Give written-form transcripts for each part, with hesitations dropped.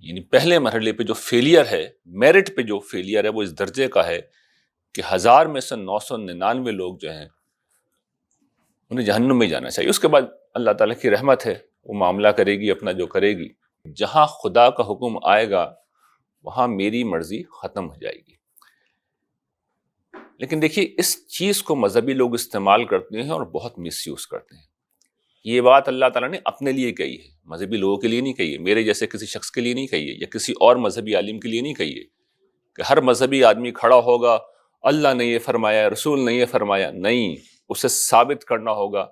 یعنی پہلے مرحلے پہ جو فیلئر ہے، میرٹ پہ جو فیلئر ہے وہ اس درجے کا ہے کہ 1000 میں سے 999 لوگ جو ہیں انہیں جہنم میں جانا چاہیے۔ اس کے بعد اللہ تعالیٰ کی رحمت ہے، وہ معاملہ کرے گی اپنا جو کرے گی۔ جہاں خدا کا حکم آئے گا وہاں میری مرضی ختم ہو جائے گی۔ لیکن دیکھیے اس چیز کو مذہبی لوگ استعمال کرتے ہیں اور بہت مس یوز کرتے ہیں۔ یہ بات اللہ تعالیٰ نے اپنے لیے کہی ہے، مذہبی لوگوں کے لیے نہیں کہی ہے، میرے جیسے کسی شخص کے لیے نہیں کہی ہے، یا کسی اور مذہبی عالم کے لیے نہیں کہی ہے کہ ہر مذہبی آدمی کھڑا ہوگا اللہ نے یہ فرمایا، رسول نے یہ فرمایا۔ نہیں، اسے ثابت کرنا ہوگا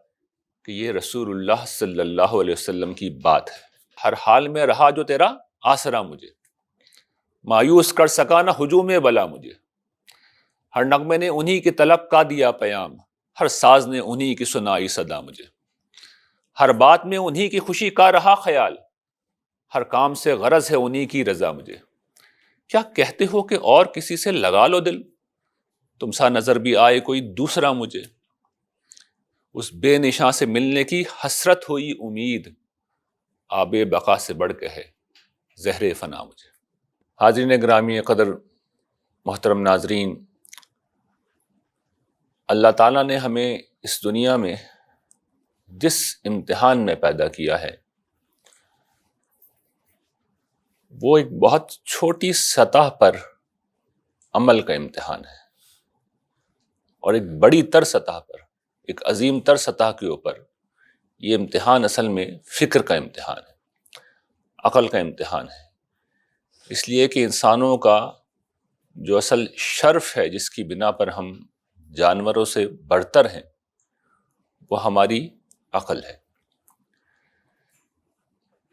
کہ یہ رسول اللہ صلی اللہ علیہ وسلم کی بات ہے۔ ہر حال میں رہا جو تیرا آسرا مجھے، مایوس کر سکا نہ ہجوم بلا مجھے۔ ہر نغمے نے انہی کی طلب کا دیا پیام، ہر ساز نے انہی کی سنائی صدا مجھے۔ ہر بات میں انہی کی خوشی کا رہا خیال، ہر کام سے غرض ہے انہی کی رضا مجھے۔ کیا کہتے ہو کہ اور کسی سے لگا لو دل، تم سا نظر بھی آئے کوئی دوسرا مجھے۔ اس بے نشاں سے ملنے کی حسرت ہوئی امید، آب بقا سے بڑھ کے ہے زہر فنا مجھے۔ حاضرین گرامی قدر محترم ناظرین، اللہ تعالیٰ نے ہمیں اس دنیا میں جس امتحان میں پیدا کیا ہے وہ ایک بہت چھوٹی سطح پر عمل کا امتحان ہے، اور ایک بڑی تر سطح پر، ایک عظیم تر سطح کے اوپر یہ امتحان اصل میں فکر کا امتحان ہے، عقل کا امتحان ہے۔ اس لیے کہ انسانوں کا جو اصل شرف ہے جس کی بنا پر ہم جانوروں سے برتر ہیں وہ ہماری عقل ہے۔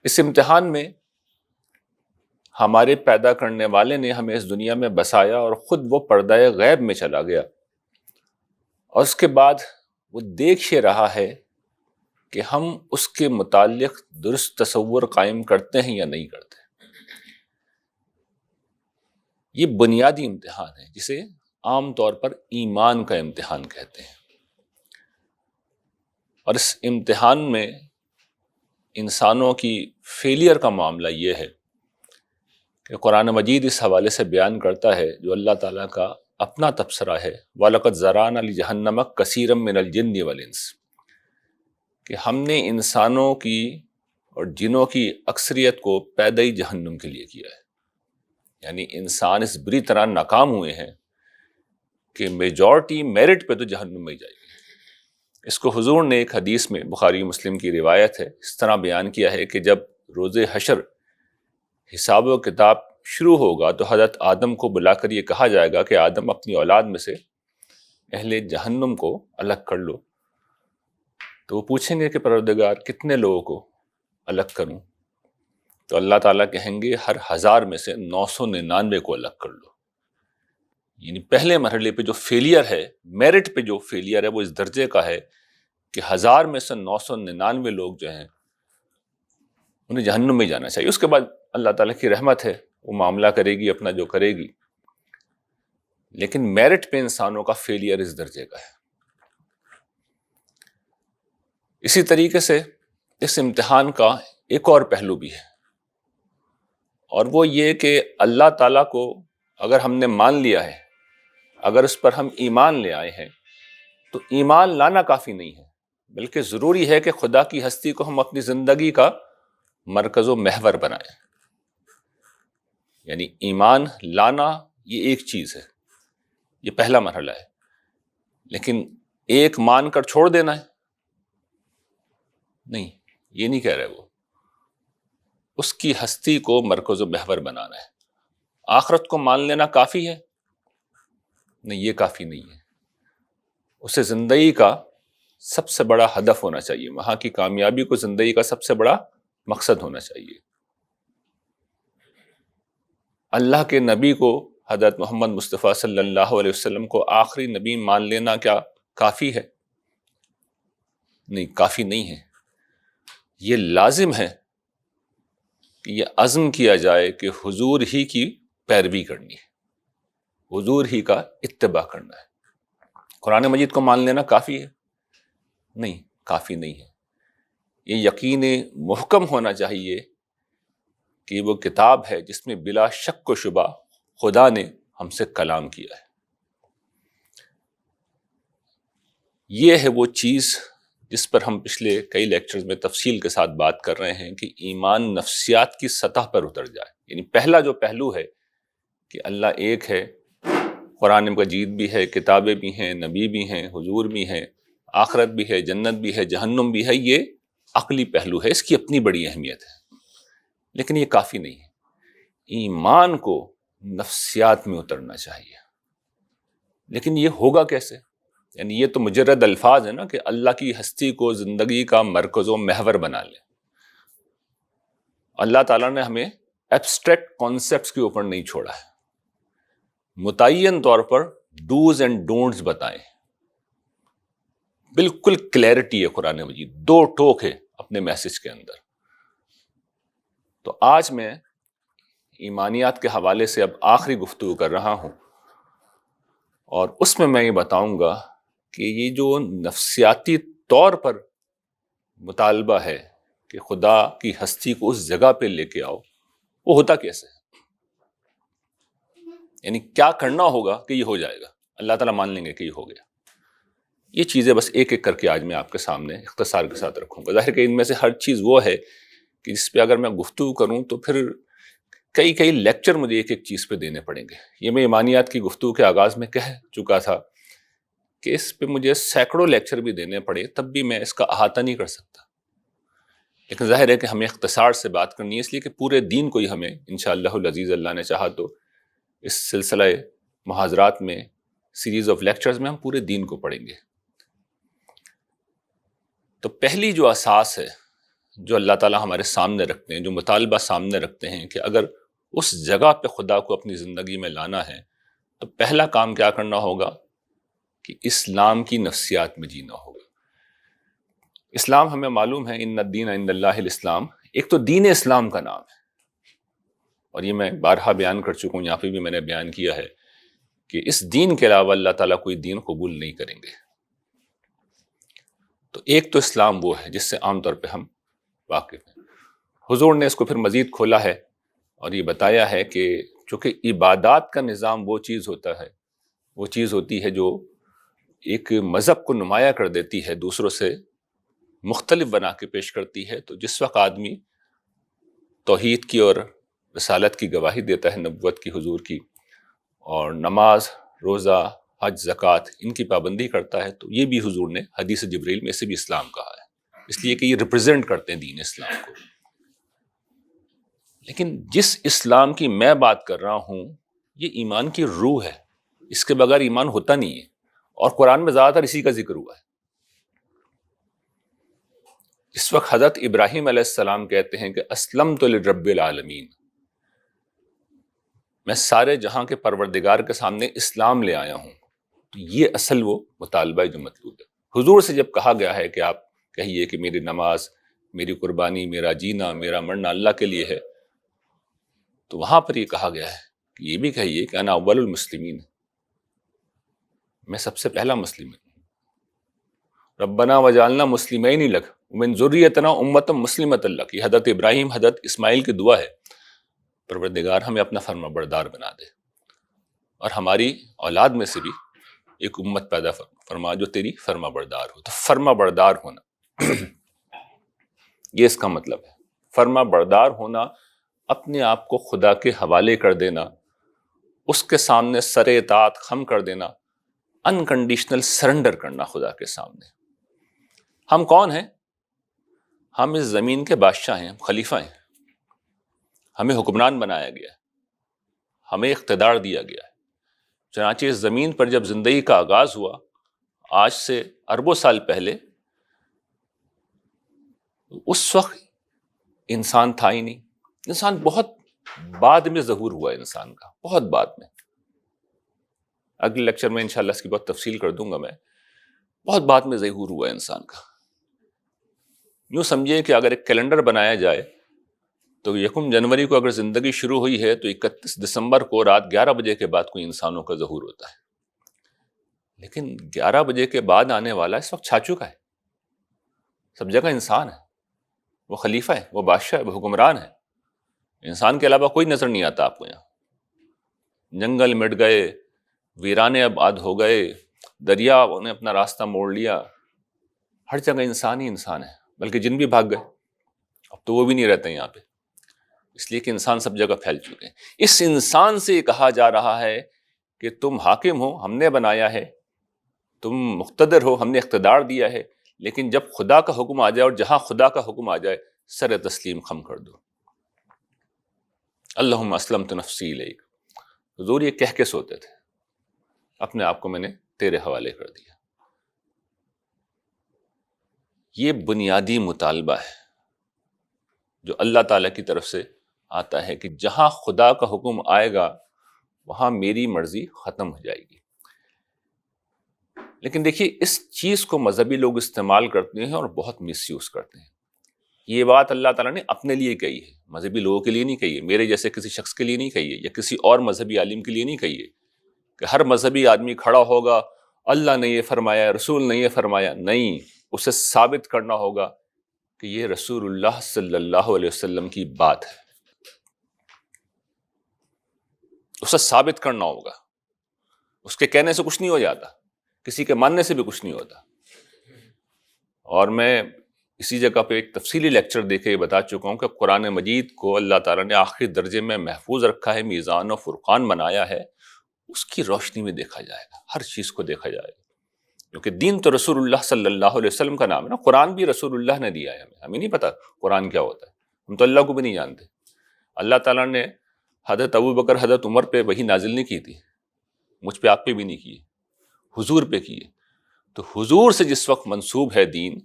اس امتحان میں ہمارے پیدا کرنے والے نے ہمیں اس دنیا میں بسایا اور خود وہ پردہ غیب میں چلا گیا، اور اس کے بعد وہ دیکھ یہ رہا ہے کہ ہم اس کے متعلق درست تصور قائم کرتے ہیں یا نہیں کرتے۔ یہ بنیادی امتحان ہے جسے عام طور پر ایمان کا امتحان کہتے ہیں، اور اس امتحان میں انسانوں کی فیلئر کا معاملہ یہ ہے کہ قرآن مجید اس حوالے سے بیان کرتا ہے جو اللہ تعالیٰ کا اپنا تبصرہ ہے، وَلَقَدْ ذَرَأْنَا لِجَهَنَّمَ كَثِيرًا مِّنَ الْجِنِّ وَالْإِنسِ، کہ ہم نے انسانوں کی اور جنوں کی اکثریت کو پیدا ہی جہنم کے لیے کیا ہے۔ یعنی انسان اس بری طرح ناکام ہوئے ہیں کہ میجورٹی میرٹ پہ تو جہنم میں ہی جائے گی۔ اس کو حضور نے ایک حدیث میں، بخاری مسلم کی روایت ہے، اس طرح بیان کیا ہے کہ جب روز حشر حساب و کتاب شروع ہوگا تو حضرت آدم کو بلا کر یہ کہا جائے گا کہ آدم اپنی اولاد میں سے اہل جہنم کو الگ کر لو۔ تو وہ پوچھیں گے کہ پروردگار کتنے لوگوں کو الگ کروں؟ تو اللہ تعالیٰ کہیں گے ہر 1000 میں سے 999 کو الگ کر لو۔ یعنی پہلے مرحلے پہ جو فیلئر ہے، میرٹ پہ جو فیلئر ہے وہ اس درجے کا ہے کہ 1000 میں سے 999 لوگ جو ہیں انہیں جہنم میں جانا چاہیے۔ اس کے بعد اللہ تعالیٰ کی رحمت ہے، وہ معاملہ کرے گی اپنا جو کرے گی۔ لیکن میرٹ پہ انسانوں کا فیلئر اس درجے کا ہے۔ اسی طریقے سے اس امتحان کا ایک اور پہلو بھی ہے، اور وہ یہ کہ اللہ تعالیٰ کو اگر ہم نے مان لیا ہے، اگر اس پر ہم ایمان لے آئے ہیں، تو ایمان لانا کافی نہیں ہے، بلکہ ضروری ہے کہ خدا کی ہستی کو ہم اپنی زندگی کا مرکز و محور بنائیں۔ یعنی ایمان لانا یہ ایک چیز ہے، یہ پہلا مرحلہ ہے، لیکن ایک مان کر چھوڑ دینا ہے نہیں، یہ نہیں کہہ رہے وہ۔ اس کی ہستی کو مرکز و محور بنانا ہے۔ آخرت کو مان لینا کافی ہے نہیں، یہ کافی نہیں ہے۔ اسے زندگی کا سب سے بڑا ہدف ہونا چاہیے، وہاں کی کامیابی کو زندگی کا سب سے بڑا مقصد ہونا چاہیے۔ اللہ کے نبی کو، حضرت محمد مصطفیٰ صلی اللہ علیہ وسلم کو آخری نبی مان لینا کیا کافی ہے؟ نہیں، کافی نہیں ہے۔ یہ لازم ہے کہ یہ عزم کیا جائے کہ حضور ہی کی پیروی کرنی ہے، حضور ہی کا اتباع کرنا ہے۔ قرآن مجید کو مان لینا کافی ہے؟ نہیں، کافی نہیں ہے۔ یہ یقین محکم ہونا چاہیے کہ وہ کتاب ہے جس میں بلا شک و شبہ خدا نے ہم سے کلام کیا ہے۔ یہ ہے وہ چیز جس پر ہم پچھلے کئی لیکچرز میں تفصیل کے ساتھ بات کر رہے ہیں کہ ایمان نفسیات کی سطح پر اتر جائے۔ یعنی پہلا جو پہلو ہے کہ اللہ ایک ہے، قرآن مجید بھی ہے، کتابیں بھی ہیں، نبی بھی ہیں، حضور بھی ہیں، آخرت بھی ہے، جنت بھی ہے، جہنم بھی ہے، یہ عقلی پہلو ہے، اس کی اپنی بڑی اہمیت ہے، لیکن یہ کافی نہیں ہے۔ ایمان کو نفسیات میں اترنا چاہیے، لیکن یہ ہوگا کیسے؟ یعنی یہ تو مجرد الفاظ ہے نا کہ اللہ کی ہستی کو زندگی کا مرکز و محور بنا لیں۔ اللہ تعالیٰ نے ہمیں ایبسٹریکٹ کانسیپٹس کے اوپر نہیں چھوڑا ہے، متعین طور پر ڈوز اینڈ ڈونٹس بتائیں، بالکل کلیئرٹی ہے قرآن مجید، دو ٹوک ہے اپنے میسج کے اندر۔ تو آج میں ایمانیات کے حوالے سے اب آخری گفتگو کر رہا ہوں، اور اس میں یہ بتاؤں گا کہ یہ جو نفسیاتی طور پر مطالبہ ہے کہ خدا کی ہستی کو اس جگہ پہ لے کے آؤ، وہ ہوتا کیسے ہے؟ یعنی کیا کرنا ہوگا کہ یہ ہو جائے گا، اللہ تعالیٰ مان لیں گے کہ یہ ہو گیا؟ یہ چیزیں بس ایک ایک کر کے آج میں آپ کے سامنے اختصار کے ساتھ رکھوں گا۔ ظاہر کہ ان میں سے ہر چیز وہ ہے کہ جس پہ اگر میں گفتگو کروں تو پھر کئی لیکچر مجھے ایک ایک چیز پہ دینے پڑیں گے۔ یہ میں ایمانیات کی گفتگو کے آغاز میں کہہ چکا تھا کہ اس پہ مجھے سینکڑوں لیکچر بھی دینے پڑے تب بھی میں اس کا احاطہ نہیں کر سکتا، لیکن ظاہر ہے کہ ہمیں اختصار سے بات کرنی ہے، اس لیے کہ پورے دین کو ہی ہمیں انشاءاللہ العزیز اللہ نے چاہا تو اس سلسلہ محاضرات میں، سیریز آف لیکچرز میں ہم پورے دین کو پڑھیں گے۔ تو پہلی جو اساس ہے جو اللہ تعالیٰ ہمارے سامنے رکھتے ہیں، جو مطالبہ سامنے رکھتے ہیں کہ اگر اس جگہ پہ خدا کو اپنی زندگی میں لانا ہے تو پہلا کام کیا کرنا ہوگا کہ اسلام کی نفسیات میں جینا ہوگا۔ اسلام ہمیں معلوم ہے، ان الدین عند اللہ الاسلام، ایک تو دین اسلام کا نام ہے، اور یہ میں بارہا بیان کر چکا ہوں، یہاں پہ بھی میں نے بیان کیا ہے کہ اس دین کے علاوہ اللہ تعالیٰ کوئی دین قبول نہیں کریں گے۔ تو ایک تو اسلام وہ ہے جس سے عام طور پہ ہم واقف ہیں۔ حضور نے اس کو پھر مزید کھولا ہے اور یہ بتایا ہے کہ چونکہ عبادات کا نظام وہ چیز ہوتا ہے، وہ چیز ہوتی ہے جو ایک مذہب کو نمایاں کر دیتی ہے، دوسروں سے مختلف بنا کے پیش کرتی ہے۔ تو جس وقت آدمی توحید کی اور رسالت کی گواہی دیتا ہے، نبوت کی، حضور کی، اور نماز، روزہ، حج، زکوٰۃ ان کی پابندی کرتا ہے، تو یہ بھی حضور نے حدیث جبریل میں اسے بھی اسلام کہا ہے، اس لیے کہ یہ ریپرزینٹ کرتے ہیں دین اسلام کو۔ لیکن جس اسلام کی میں بات کر رہا ہوں یہ ایمان کی روح ہے، اس کے بغیر ایمان ہوتا نہیں ہے، اور قرآن میں زیادہ تر اسی کا ذکر ہوا ہے۔ اس وقت حضرت ابراہیم علیہ السلام کہتے ہیں کہ اسلمت لرب العالمین، میں سارے جہاں کے پروردگار کے سامنے اسلام لے آیا ہوں۔ تو یہ اصل وہ مطالبہ ہے جو مطلوب ہے۔ حضور سے جب کہا گیا ہے کہ آپ کہیے کہ میری نماز، میری قربانی، میرا جینا، میرا مرنا اللہ کے لیے ہے، تو وہاں پر یہ کہا گیا ہے کہ یہ بھی کہیے کہ انا اول المسلمین، میں سب سے پہلا مسلم ہوں۔ ربنا وجعلنا مسلمین لک ومن ذریتنا امۃ مسلمۃ لک، یہ حضرت ابراہیم، حضرت اسماعیل کی دعا ہے، پروردگار ہمیں اپنا فرما بردار بنا دے، اور ہماری اولاد میں سے بھی ایک امت پیدا فرما جو تیری فرما بردار ہو۔ تو فرما بردار ہونا یہ اس کا مطلب ہے، فرما بردار ہونا، اپنے آپ کو خدا کے حوالے کر دینا، اس کے سامنے سر اطاعت خم کر دینا، انکنڈیشنل سرنڈر کرنا خدا کے سامنے۔ ہم کون ہیں؟ ہم اس زمین کے بادشاہ ہیں، ہم خلیفہ ہیں، ہمیں حکمران بنایا گیا ہے، ہمیں اقتدار دیا گیا ہے۔ چنانچہ اس زمین پر جب زندگی کا آغاز ہوا، آج سے اربوں سال پہلے، اس وقت انسان تھا ہی نہیں، انسان بہت بعد میں ظہور ہوا ہے، انسان کا بہت بعد میں۔ اگلے لیکچر میں انشاءاللہ اس کی بہت تفصیل کر دوں گا میں، بہت بعد میں ظہور ہوا ہے انسان کا۔ یوں سمجھیے کہ اگر ایک کیلنڈر بنایا جائے تو 1 جنوری کو اگر زندگی شروع ہوئی ہے تو 31 دسمبر کو رات 11 بجے کے بعد کوئی انسانوں کا ظہور ہوتا ہے، لیکن 11 بجے کے بعد آنے والا اس وقت چھا چکا ہے، سب جگہ انسان ہے، وہ خلیفہ ہے، وہ بادشاہ ہے، وہ حکمران ہے۔ انسان کے علاوہ کوئی نظر نہیں آتا آپ کو یہاں. جنگل مٹ گئے، ویرانے آباد ہو گئے، دریا نے اپنا راستہ موڑ لیا، ہر جگہ انسان ہی انسان ہے. بلکہ جن بھی بھاگ گئے، اب تو وہ بھی نہیں رہتے یہاں پہ، اس لیے کہ انسان سب جگہ پھیل چکے ہیں. اس انسان سے کہا جا رہا ہے کہ تم حاکم ہو، ہم نے بنایا ہے، تم مقتدر ہو، ہم نے اقتدار دیا ہے، لیکن جب خدا کا حکم آ جائے اور جہاں خدا کا حکم آ جائے سر تسلیم خم کر دو. اللہم اسلمت نفسی الیک. حضور یہ کہہ کے سوتے تھے، اپنے آپ کو میں نے تیرے حوالے کر دیا. یہ بنیادی مطالبہ ہے جو اللہ تعالیٰ کی طرف سے آتا ہے کہ جہاں خدا کا حکم آئے گا وہاں میری مرضی ختم ہو جائے گی. لیکن دیکھیے اس چیز کو مذہبی لوگ استعمال کرتے ہیں اور بہت مس یوز کرتے ہیں. یہ بات اللہ تعالیٰ نے اپنے لیے کہی ہے، مذہبی لوگوں کے لیے نہیں کہی ہے، میرے جیسے کسی شخص کے لیے نہیں کہی ہے، یا کسی اور مذہبی عالم کے لیے نہیں کہی ہے کہ ہر مذہبی آدمی کھڑا ہوگا اللہ نے یہ فرمایا، رسول نے یہ فرمایا. نہیں، اسے ثابت کرنا ہوگا کہ یہ رسول اللہ صلی اللہ علیہ وسلم کی بات ہے، اسے ثابت کرنا ہوگا. اس کے کہنے سے کچھ نہیں ہو جاتا، کسی کے ماننے سے بھی کچھ نہیں ہوتا. اور میں اسی جگہ پہ ایک تفصیلی لیکچر دے کے بتا چکا ہوں کہ قرآن مجید کو اللہ تعالیٰ نے آخری درجے میں محفوظ رکھا ہے، میزان و فرقان بنایا ہے. اس کی روشنی میں دیکھا جائے گا، ہر چیز کو دیکھا جائے گا، کیونکہ دین تو رسول اللہ صلی اللہ علیہ وسلم کا نام ہے نا. قرآن بھی رسول اللہ نے دیا ہے، ہمیں نہیں پتا قرآن کیا ہوتا ہے، ہم تو اللہ کو بھی نہیں جانتے. اللہ تعالیٰ نے حضرت ابوبکر حضرت عمر پہ وحی نازل نہیں کی تھی، مجھ پہ آپ پہ بھی نہیں کی، حضور پہ کی ہے. تو حضور سے جس وقت منسوب ہے دین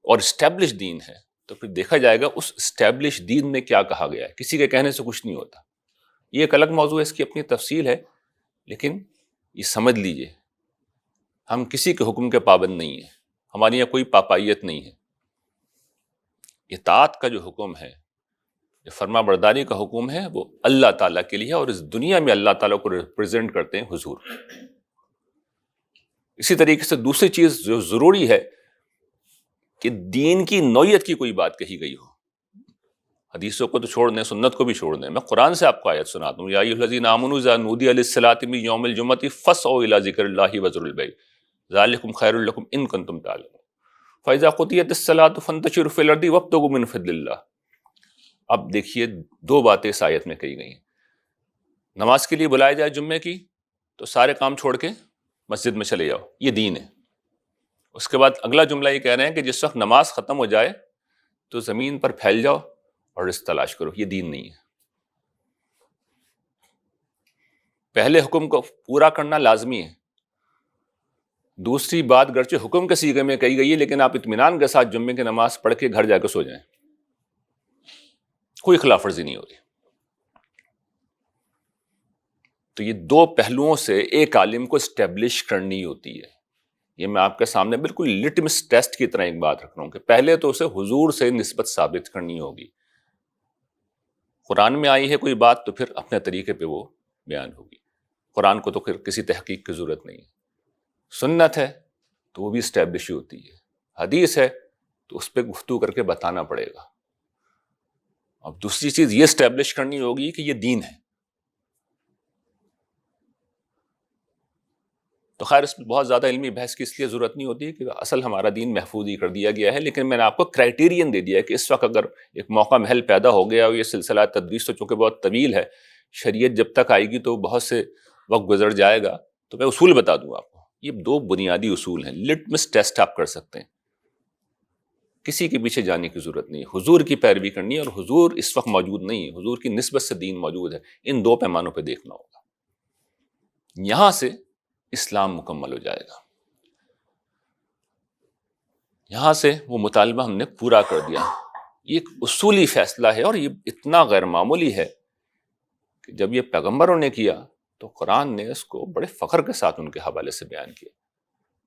اور اسٹیبلش دین ہے تو پھر دیکھا جائے گا اس اسٹیبلش دین میں کیا کہا گیا ہے. کسی کے کہنے سے کچھ نہیں ہوتا. یہ ایک الگ موضوع ہے، اس کی اپنی تفصیل ہے، لیکن یہ سمجھ لیجئے ہم کسی کے حکم کے پابند نہیں ہیں، ہماری یہاں کوئی پاپائیت نہیں ہے. اطاعت کا جو حکم ہے، جو فرما برداری کا حکم ہے، وہ اللہ تعالیٰ کے لیے ہے، اور اس دنیا میں اللہ تعالیٰ کو ریپرزینٹ کرتے ہیں حضور. اسی طریقے سے دوسری چیز جو ضروری ہے کہ دین کی نوعیت کی کوئی بات کہی گئی ہو. حدیثوں کو تو چھوڑ دیں، سنت کو بھی چھوڑ دیں. میں قرآن سے آپ کو آیت سناتا ہوں، یا ایھا الذین آمنوا اذا نودی للصلاۃ من یوم الجمعۃ فاسعوا الی ذکر اللہ وذروا البیع ذلکم خیر لکم ان کنتم تعلمون فاذا قضیت الصلاۃ فانتشروا فی الارض وابتغوا من فضل اللہ. اب دیکھیے دو باتیں اس آیت میں کہی گئی ہیں. نماز کے لیے بلایا جائے جمعے کی تو سارے کام چھوڑ کے مسجد میں چلے جاؤ، یہ دین ہے. اس کے بعد اگلا جملہ یہ کہہ رہے ہیں کہ جس وقت نماز ختم ہو جائے تو زمین پر پھیل جاؤ اور رزق تلاش کرو. یہ دین نہیں ہے. پہلے حکم کو پورا کرنا لازمی ہے. دوسری بات گرچہ حکم کے صیغے میں کہی گئی ہے لیکن آپ اطمینان کے ساتھ جمعے کی نماز پڑھ کے گھر جا کے سو جائیں، کوئی خلاف ورزی نہیں ہوگی. تو یہ دو پہلوؤں سے ایک عالم کو اسٹیبلش کرنی ہوتی ہے. یہ میں آپ کے سامنے بالکل لٹمس ٹیسٹ کی طرح ایک بات رکھ رہا ہوں کہ پہلے تو اسے حضور سے نسبت ثابت کرنی ہوگی. قرآن میں آئی ہے کوئی بات تو پھر اپنے طریقے پہ وہ بیان ہوگی. قرآن کو تو پھر کسی تحقیق کی ضرورت نہیں ہے. سنت ہے تو وہ بھی اسٹیبلش ہوتی ہے. حدیث ہے تو اس پہ گفتگو کر کے بتانا پڑے گا. اب دوسری چیز یہ اسٹیبلش کرنی ہوگی کہ یہ دین ہے. تو خیر اس میں بہت زیادہ علمی بحث کی اس لیے ضرورت نہیں ہوتی کہ اصل ہمارا دین محفوظ ہی کر دیا گیا ہے. لیکن میں نے آپ کو کرائیٹیرین دے دیا ہے کہ اس وقت اگر ایک موقع محل پیدا ہو گیا اور یہ سلسلہ تدریس تو چونکہ بہت طویل ہے، شریعت جب تک آئے گی تو بہت سے وقت گزر جائے گا، تو میں اصول بتا دوں آپ کو. یہ دو بنیادی اصول ہیں، لٹمس ٹیسٹ آپ کر سکتے ہیں. کسی کے پیچھے جانے کی ضرورت نہیں، حضور کی پیروی کرنی ہے، اور حضور اس وقت موجود نہیں ہے، حضور کی نسبت سے دین موجود ہے. ان دو پیمانوں پہ دیکھنا ہوگا. یہاں سے اسلام مکمل ہو جائے گا. یہاں سے وہ مطالبہ ہم نے پورا کر دیا. یہ ایک اصولی فیصلہ ہے اور یہ اتنا غیر معمولی ہے کہ جب یہ پیغمبروں نے کیا تو قرآن نے اس کو بڑے فخر کے ساتھ ان کے حوالے سے بیان کیا.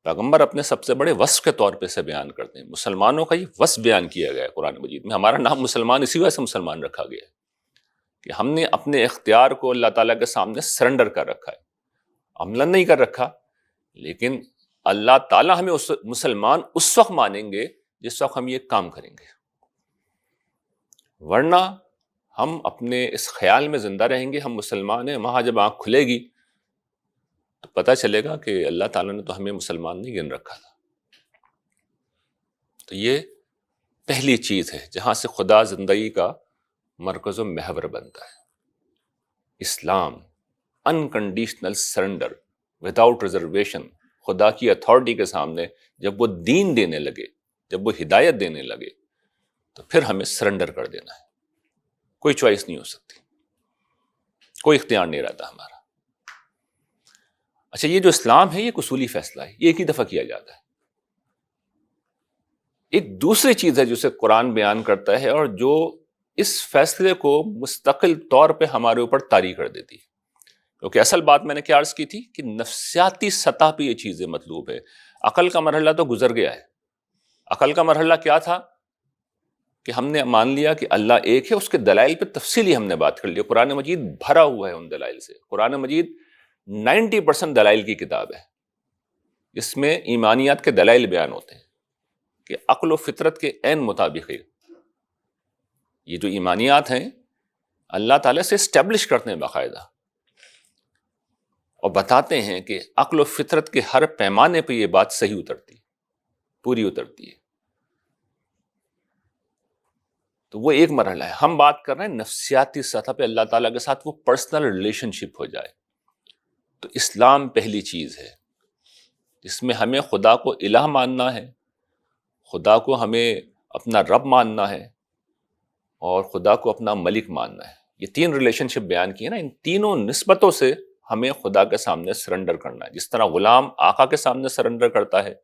پیغمبر اپنے سب سے بڑے وصف کے طور پہ سے بیان کرتے ہیں. مسلمانوں کا یہ وصف بیان کیا گیا ہے قرآن مجید میں. ہمارا نام مسلمان اسی وجہ سے مسلمان رکھا گیا ہے کہ ہم نے اپنے اختیار کو اللہ تعالیٰ کے سامنے سرنڈر کر رکھا ہے. عملاً نہیں کر رکھا، لیکن اللہ تعالیٰ ہمیں مسلمان اس وقت مانیں گے جس وقت ہم یہ کام کریں گے. ورنہ ہم اپنے اس خیال میں زندہ رہیں گے ہم مسلمان ہیں، وہاں جب آنکھ کھلے گی تو پتہ چلے گا کہ اللہ تعالیٰ نے تو ہمیں مسلمان نہیں گن رکھا تھا۔ تو یہ پہلی چیز ہے جہاں سے خدا زندگی کا مرکز و محور بنتا ہے۔ اسلام، انکنڈیشنل سرنڈر وداؤٹ ریزرویشن۔ خدا کی اتھارٹی کے سامنے جب وہ دین دینے لگے، جب وہ ہدایت دینے لگے، تو پھر ہمیں سرنڈر کر دینا ہے۔ کوئی چوائس نہیں ہو سکتی، کوئی اختیار نہیں رہتا ہمارا۔ اچھا، یہ جو اسلام ہے یہ ایک اصولی فیصلہ ہے، یہ ایک ہی دفعہ کیا جاتا ہے۔ ایک دوسری چیز ہے جسے قرآن بیان کرتا ہے اور جو اس فیصلے کو مستقل طور پہ ہمارے اوپر طاری کر دیتی ہے، کیونکہ اصل بات میں نے کیا عرض کی تھی کہ نفسیاتی سطح پہ یہ چیزیں مطلوب ہے۔ عقل کا مرحلہ تو گزر گیا ہے۔ عقل کا مرحلہ کیا تھا کہ ہم نے مان لیا کہ اللہ ایک ہے، اس کے دلائل پہ تفصیلی ہم نے بات کر لی۔ قرآن مجید بھرا ہوا ہے ان دلائل سے۔ قرآن مجید 90% دلائل کی کتاب ہے، اس میں ایمانیات کے دلائل بیان ہوتے ہیں کہ عقل و فطرت کے عین مطابق یہ جو ایمانیات ہیں اللہ تعالیٰ سے اسٹیبلش کرتے ہیں باقاعدہ، اور بتاتے ہیں کہ عقل و فطرت کے ہر پیمانے پہ یہ بات صحیح اترتی ہے، پوری اترتی ہے۔ تو وہ ایک مرحلہ ہے۔ ہم بات کر رہے ہیں نفسیاتی سطح پہ اللہ تعالیٰ کے ساتھ وہ پرسنل ریلیشن شپ ہو جائے۔ تو اسلام پہلی چیز ہے جس میں ہمیں خدا کو الہ ماننا ہے، خدا کو ہمیں اپنا رب ماننا ہے، اور خدا کو اپنا ملک ماننا ہے۔ یہ تین ریلیشن شپ بیان کی ہے نا، ان تینوں نسبتوں سے ہمیں خدا کے سامنے سرنڈر کرنا ہے۔ جس طرح غلام آقا کے سامنے سرنڈر کرتا ہے،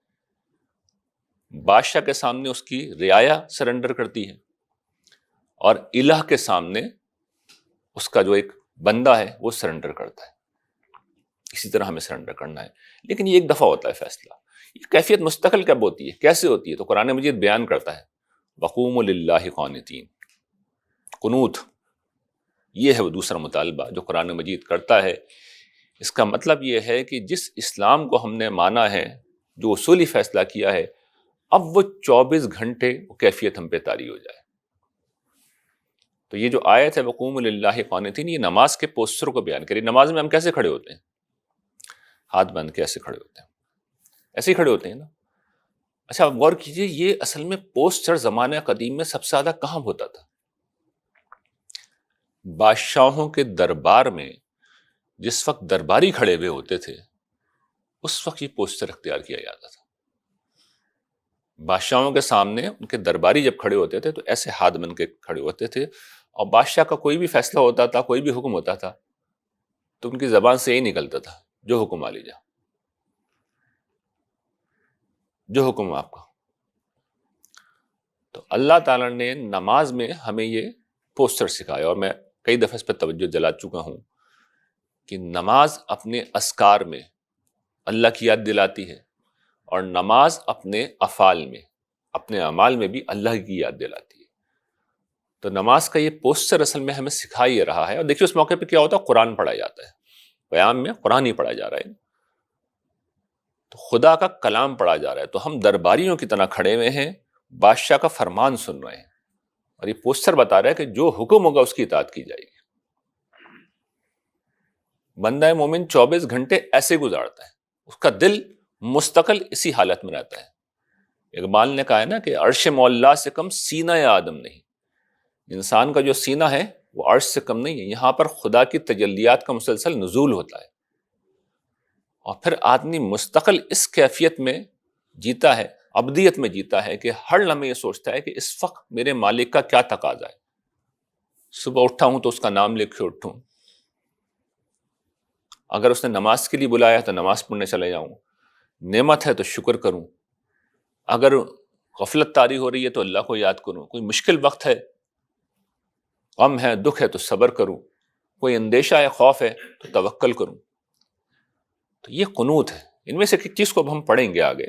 بادشاہ کے سامنے اس کی رعایا سرنڈر کرتی ہے، اور الہ کے سامنے اس کا جو ایک بندہ ہے وہ سرنڈر کرتا ہے۔ اسی طرح ہمیں سرنڈر کرنا ہے، لیکن یہ ایک دفعہ ہوتا ہے فیصلہ۔ یہ کیفیت مستقل کب ہوتی ہے، کیسے ہوتی ہے؟ تو قرآن مجید بیان کرتا ہے وَقُومُوا لِلَّهِ قَانِتِينَ۔ قنوت، یہ ہے وہ دوسرا مطالبہ جو قرآن مجید کرتا ہے۔ اس کا مطلب یہ ہے کہ جس اسلام کو ہم نے مانا ہے، جو اصولی فیصلہ کیا ہے، اب وہ 24 گھنٹے وہ کیفیت ہم پہ طاری ہو جائے۔ تو یہ جو آیت ہے وَقُومُوا لِلَّهِ قَانِتِينَ، یہ نماز کے پوسچر کو بیان کری۔ نماز میں ہم کیسے کھڑے ہوتے ہیں؟ ہاتھ بند کیسے کھڑے ہوتے ہیں؟ ایسے ہی کھڑے ہوتے ہیں نا۔ اچھا غور کیجئے، یہ اصل میں پوسچر زمانہ قدیم میں سب سے زیادہ کہاں ہوتا تھا؟ بادشاہوں کے دربار میں جس وقت درباری کھڑے ہوئے ہوتے تھے، اس وقت یہ پوسچر اختیار کیا جاتا تھا۔ بادشاہوں کے سامنے ان کے درباری جب کھڑے ہوتے تھے تو ایسے ہاتھ بن کے کھڑے ہوتے تھے، اور بادشاہ کا کوئی بھی فیصلہ ہوتا تھا، کوئی بھی حکم ہوتا تھا، تو ان کی زبان سے یہی نکلتا تھا، جو حکم آ لیجا، جو حکم آپ کا۔ تو اللہ تعالیٰ نے نماز میں ہمیں یہ پوسچر سکھایا، اور میں کئی دفعہ اس پہ توجہ دلا چکا ہوں کہ نماز اپنے اذکار میں اللہ کی یاد دلاتی ہے، اور نماز اپنے افعال میں، اپنے اعمال میں بھی اللہ کی یاد دلاتی ہے۔ تو نماز کا یہ پوسچر اصل میں ہمیں سکھا یہ رہا ہے۔ اور دیکھیے اس موقع پہ کیا ہوتا ہے، قرآن پڑھا جاتا ہے، قیام میں قرآن ہی پڑھا جا رہا ہے، تو خدا کا کلام پڑھا جا رہا ہے، تو ہم درباریوں کی طرح کھڑے ہوئے ہیں، بادشاہ کا فرمان سن رہے ہیں، اور یہ پوسچر بتا رہا ہے کہ جو حکم ہوگا اس کی اطاعت کی جائے گی۔ بندہ مومن 24 گھنٹے ایسے گزارتا ہے، اس کا دل مستقل اسی حالت میں رہتا ہے۔ اقبال نے کہا ہے نا کہ عرش مولا سے کم سینہ آدم نہیں۔ انسان کا جو سینہ ہے وہ عرش سے کم نہیں ہے، یہاں پر خدا کی تجلیات کا مسلسل نزول ہوتا ہے، اور پھر آدمی مستقل اس کیفیت میں جیتا ہے، ابدیت میں جیتا ہے، کہ ہر لمحے یہ سوچتا ہے کہ اس وقت میرے مالک کا کیا تقاضا ہے۔ صبح اٹھا ہوں تو اس کا نام لکھ کے اٹھوں، اگر اس نے نماز کے لیے بلایا تو نماز پڑھنے چلے جاؤں، نعمت ہے تو شکر کروں، اگر غفلت طاری ہو رہی ہے تو اللہ کو یاد کروں، کوئی مشکل وقت ہے، غم ہے، دکھ ہے تو صبر کروں، کوئی اندیشہ ہے، خوف ہے تو توکل کروں۔ تو یہ قنوت ہے۔ ان میں سے ایک چیز کو اب ہم پڑھیں گے آگے،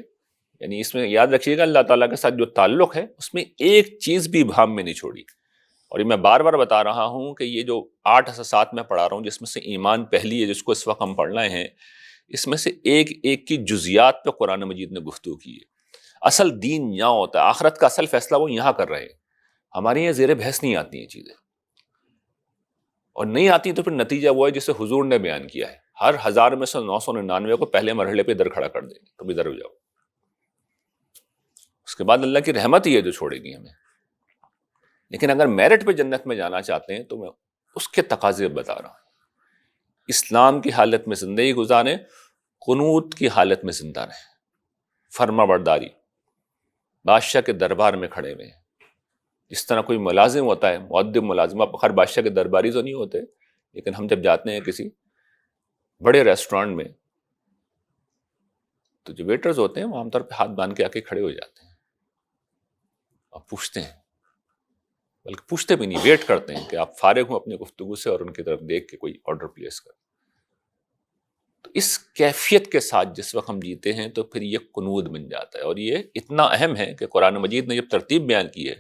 یعنی اس میں یاد رکھیے گا اللہ تعالیٰ کے ساتھ جو تعلق ہے اس میں ایک چیز بھی ابہام میں نہیں چھوڑی۔ اور یہ میں بار بار بتا رہا ہوں کہ یہ جو 8 اساسات میں پڑھا رہا ہوں، جس میں سے ایمان پہلی ہے، جس کو اس وقت ہم پڑھ رہے ہیں، اس میں سے ایک ایک کی جزیات پہ قرآن مجید نے گفتگو کی ہے۔ اصل دین یہاں ہوتا ہے، آخرت کا اصل فیصلہ وہ یہاں کر رہے ہیں، ہمارے یہاں زیر بحث نہیں آتی ہیں چیزیں۔ اور نہیں آتی تو پھر نتیجہ وہ ہے جسے حضور نے بیان کیا ہے، ہر 1000 میں سے 999 کو پہلے مرحلے پہ ادھر کھڑا کر دیں گے، تم ادھر ہو جاؤ، اس کے بعد اللہ کی رحمت ہی ہے جو چھوڑے گی ہمیں۔ لیکن اگر میرٹ پہ جنت میں جانا چاہتے ہیں تو میں اس کے تقاضے بتا رہا ہوں۔ اسلام کی حالت میں زندگی گزاریں، قنوت کی حالت میں زندہ رہیں، فرما برداری، بادشاہ کے دربار میں کھڑے ہوئے ہیں۔ جس طرح کوئی ملازم ہوتا ہے، مؤدب ملازم، آپ ہر بادشاہ کے درباری تو نہیں ہوتے، لیکن ہم جب جاتے ہیں کسی بڑے ریسٹورانٹ میں تو جو ویٹرز ہوتے ہیں وہ عام طور پہ ہاتھ باندھ کے آ کے کھڑے ہو جاتے ہیں اور پوچھتے ہیں، بلکہ پوچھتے بھی نہیں، ویٹ کرتے ہیں کہ آپ فارغ ہوں اپنی گفتگو سے اور ان کی طرف دیکھ کے کوئی آرڈر پلیس کریں۔ تو اس کیفیت کے ساتھ جس وقت ہم جیتے ہیں تو پھر یہ قنوت بن جاتا ہے، اور یہ اتنا اہم ہے کہ قرآن مجید نے جب ترتیب بیان کی ہے